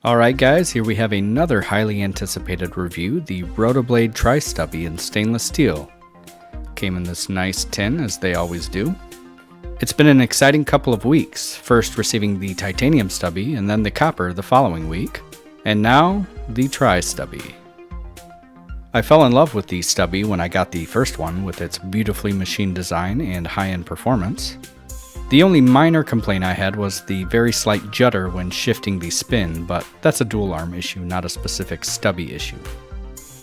Alright guys, here we have another highly anticipated review, the Rotablade Tri-Stubby in stainless steel. Came in this nice tin, as they always do. It's been an exciting couple of weeks, first receiving the titanium stubby and then the copper the following week, and now the Tri-Stubby. I fell in love with the stubby when I got the first one with its beautifully machined design and high-end performance. The only minor complaint I had was the very slight judder when shifting the spin, but that's a dual arm issue, not a specific stubby issue.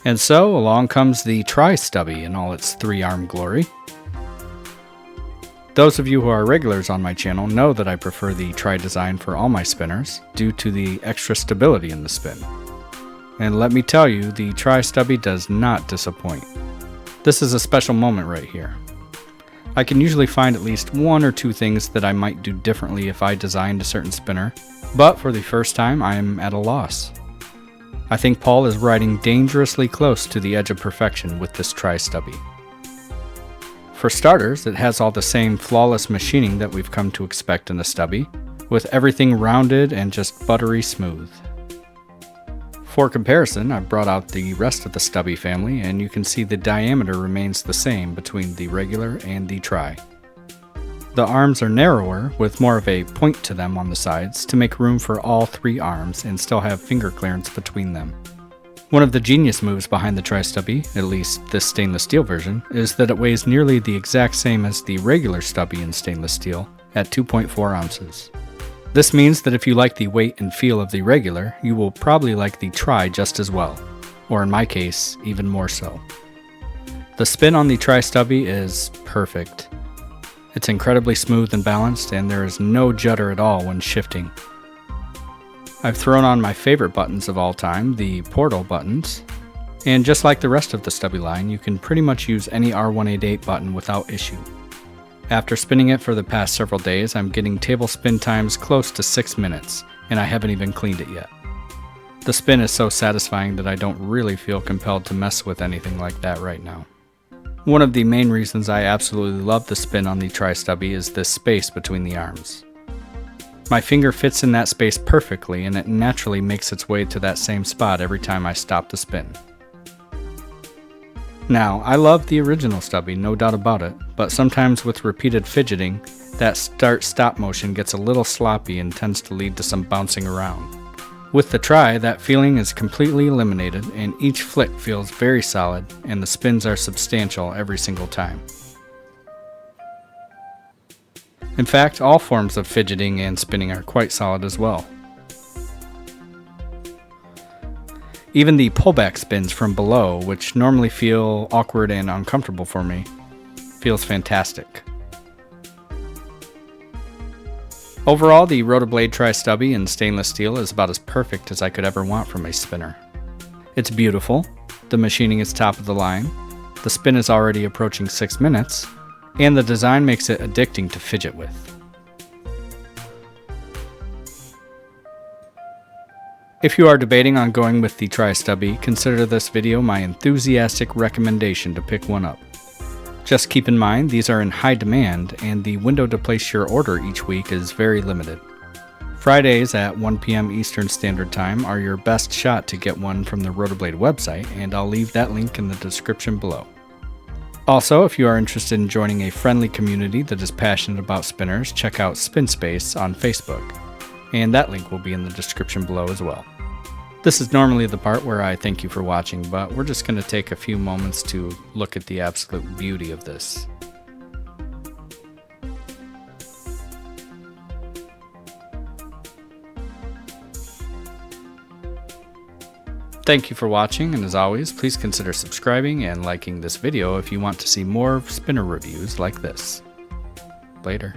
And so along comes the Tri-Stubby in all its 3-arm glory. Those of you who are regulars on my channel know that I prefer the Tri design for all my spinners due to the extra stability in the spin. And let me tell you, the Tri-Stubby does not disappoint. This is a special moment right here. I can usually find at least 1 or 2 things that I might do differently if I designed a certain spinner, but for the first time I am at a loss. I think Paul is riding dangerously close to the edge of perfection with this Tri-Stubby. For starters, it has all the same flawless machining that we've come to expect in the stubby, with everything rounded and just buttery smooth. For comparison, I've brought out the rest of the stubby family, and you can see the diameter remains the same between the regular and the Tri. The arms are narrower, with more of a point to them on the sides to make room for all 3 arms and still have finger clearance between them. One of the genius moves behind the Tri-Stubby, at least this stainless steel version, is that it weighs nearly the exact same as the regular stubby in stainless steel at 2.4 ounces. This means that if you like the weight and feel of the regular, you will probably like the Tri just as well, or in my case, even more so. The spin on the Tri-Stubby is perfect. It's incredibly smooth and balanced, and there is no judder at all when shifting. I've thrown on my favorite buttons of all time, the portal buttons, and just like the rest of the stubby line, you can pretty much use any R188 button without issue. After spinning it for the past several days, I'm getting table spin times close to 6 minutes, and I haven't even cleaned it yet. The spin is so satisfying that I don't really feel compelled to mess with anything like that right now. One of the main reasons I absolutely love the spin on the Tri-Stubby is the space between the arms. My finger fits in that space perfectly, and it naturally makes its way to that same spot every time I stop the spin. Now, I love the original stubby, no doubt about it, but sometimes with repeated fidgeting, that start-stop motion gets a little sloppy and tends to lead to some bouncing around. With the Tri, that feeling is completely eliminated, and each flick feels very solid, and the spins are substantial every single time. In fact, all forms of fidgeting and spinning are quite solid as well. Even the pullback spins from below, which normally feel awkward and uncomfortable for me, feels fantastic. Overall, the Rotablade Tri-Stubby in stainless steel is about as perfect as I could ever want from a spinner. It's beautiful, the machining is top of the line, the spin is already approaching 6 minutes, and the design makes it addicting to fidget with. If you are debating on going with the Tri-Stubby, consider this video my enthusiastic recommendation to pick one up. Just keep in mind these are in high demand, and the window to place your order each week is very limited. Fridays at 1 p.m. Eastern Standard Time are your best shot to get one from the Rotablade website, and I'll leave that link in the description below. Also, if you are interested in joining a friendly community that is passionate about spinners, check out Spin Space on Facebook, and that link will be in the description below as well. This is normally the part where I thank you for watching, but we're just going to take a few moments to look at the absolute beauty of this. Thank you for watching, and as always, please consider subscribing and liking this video if you want to see more spinner reviews like this. Later.